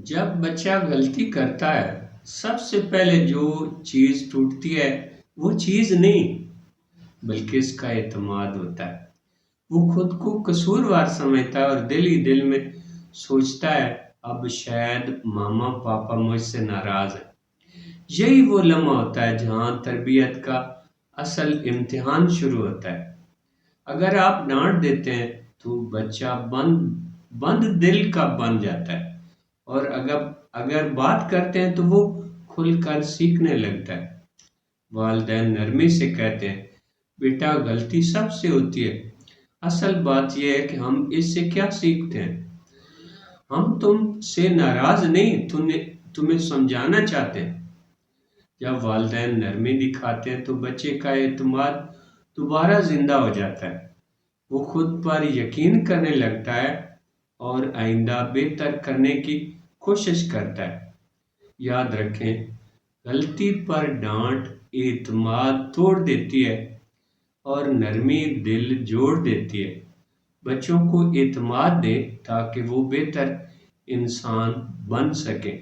جب بچہ غلطی کرتا ہے سب سے پہلے جو چیز ٹوٹتی ہے وہ چیز نہیں بلکہ اس کا اعتماد ہوتا ہے۔ وہ خود کو قصوروار سمجھتا ہے اور دل ہی دل میں سوچتا ہے اب شاید ماما پاپا مجھ سے ناراض ہیں۔ یہی وہ لمحہ ہوتا ہے جہاں تربیت کا اصل امتحان شروع ہوتا ہے۔ اگر آپ ڈانٹ دیتے ہیں تو بچہ بند دل کا بن جاتا ہے، اور اگر بات کرتے ہیں تو وہ کھل کر سیکھنے لگتا ہے۔ والدین نرمی سے کہتے ہیں بیٹا غلطی سب سے ہوتی ہے، اصل بات یہ ہے کہ ہم اس سے کیا سیکھتے ہیں۔ ہم تم سے ناراض نہیں، تمہیں سمجھانا چاہتے ہیں۔ جب والدین نرمی دکھاتے ہیں تو بچے کا اعتماد دوبارہ زندہ ہو جاتا ہے۔ وہ خود پر یقین کرنے لگتا ہے اور آئندہ بہتر کرنے کی کوشش کرتا ہے۔ یاد رکھیں، غلطی پر ڈانٹ اعتماد توڑ دیتی ہے اور نرمی دل جوڑ دیتی ہے۔ بچوں کو اعتماد دیں تاکہ وہ بہتر انسان بن سکیں۔